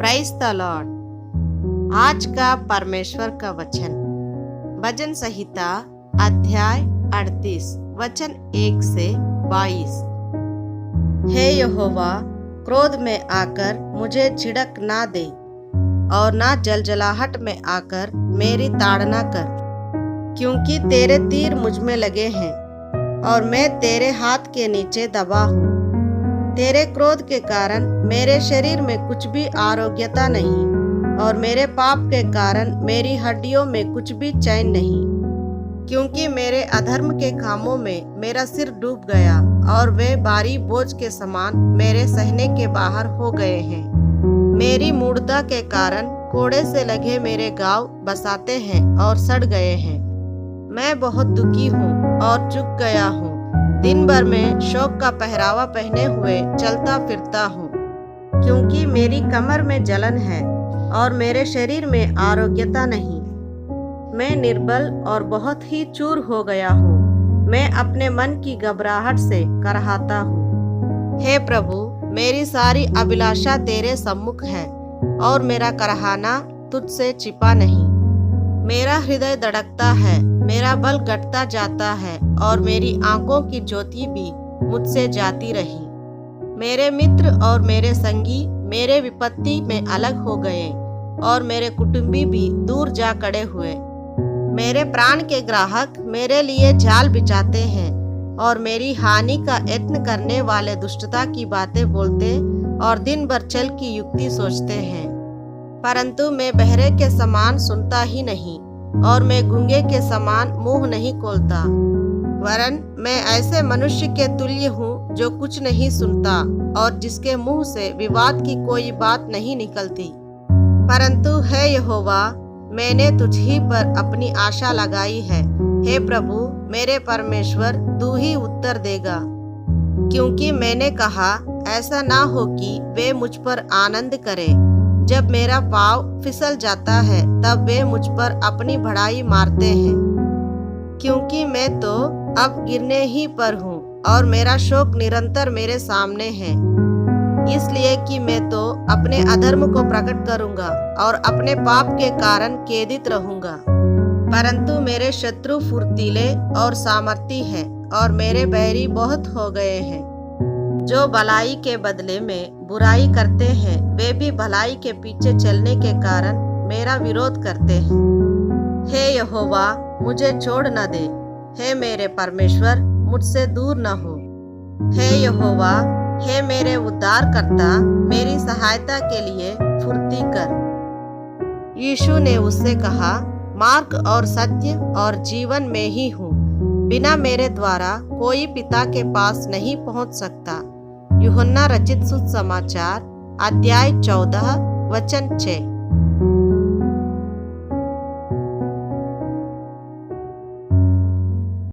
Prize the Lord. आज का परमेश्वर का वचन भजन संहिता अध्याय 38 वचन 1 से 22। हे यहोवा, क्रोध में आकर मुझे झिड़क ना दे और ना जलजलाहट में आकर मेरी ताड़ना कर, क्योंकि तेरे तीर मुझ में लगे हैं और मैं तेरे हाथ के नीचे दबा हूँ। तेरे क्रोध के कारण मेरे शरीर में कुछ भी आरोग्यता नहीं और मेरे पाप के कारण मेरी हड्डियों में कुछ भी चैन नहीं, क्योंकि मेरे अधर्म के कामों में मेरा सिर डूब गया और वे भारी बोझ के समान मेरे सहने के बाहर हो गए हैं। मेरी मूढ़ता के कारण कोड़े से लगे मेरे घाव बसाते हैं और सड़ गए हैं। मैं बहुत दुखी हूँ और चूक गया हूँ। दिन भर में शोक का पहरावा पहने हुए चलता फिरता हूँ, क्योंकि मेरी कमर में जलन है और मेरे शरीर में आरोग्यता नहीं। मैं निर्बल और बहुत ही चूर हो गया हूँ। मैं अपने मन की घबराहट से करहाता हूँ। हे प्रभु, मेरी सारी अभिलाषा तेरे सम्मुख है और मेरा करहाना तुझसे छिपा नहीं। मेरा हृदय धड़कता है, मेरा बल घटता जाता है और मेरी आंखों की ज्योति भी मुझसे जाती रही। मेरे मित्र और मेरे संगी मेरे विपत्ति में अलग हो गए और मेरे कुटुंबी भी दूर जा खड़े हुए। मेरे प्राण के ग्राहक मेरे लिए जाल बिछाते हैं और मेरी हानि का यत्न करने वाले दुष्टता की बातें बोलते और दिन भर छल की युक्ति सोचते हैं। परंतु मैं बहरे के समान सुनता ही नहीं और मैं गूंगे के समान मुंह नहीं खोलता, वरन मैं ऐसे मनुष्य के तुल्य हूँ जो कुछ नहीं सुनता और जिसके मुंह से विवाद की कोई बात नहीं निकलती। परंतु हे यहोवा, मैंने तुझ ही पर अपनी आशा लगाई है। हे प्रभु, मेरे परमेश्वर, तू ही उत्तर देगा, क्योंकि मैंने कहा ऐसा ना हो कि वे मुझ पर आनंद करें। जब मेरा पाँव फिसल जाता है तब वे मुझ पर अपनी बढ़ाई मारते हैं, क्योंकि मैं तो अब गिरने ही पर हूँ और मेरा शोक निरंतर मेरे सामने है। इसलिए कि मैं तो अपने अधर्म को प्रकट करूँगा और अपने पाप के कारण खेदित रहूँगा। परंतु मेरे शत्रु फुर्तीले और सामर्थी हैं और मेरे बैरी बहुत हो गए हैं। जो भलाई के बदले में बुराई करते हैं, वे भी भलाई के पीछे चलने के कारण मेरा विरोध करते हैं। हे यहोवा, मुझे छोड़ न दे। हे मेरे परमेश्वर, मुझसे दूर न हो। हे यहोवा, हे मेरे उद्धारकर्ता, मेरी सहायता के लिए फुर्ती कर। यीशु ने उससे कहा, मार्ग और सत्य और जीवन में ही हूँ। बिना मेरे द्वारा कोई पिता के पास नहीं पहुँच सकता। यूहन्ना रचित सुसमाचार अध्याय 14 वचन 6।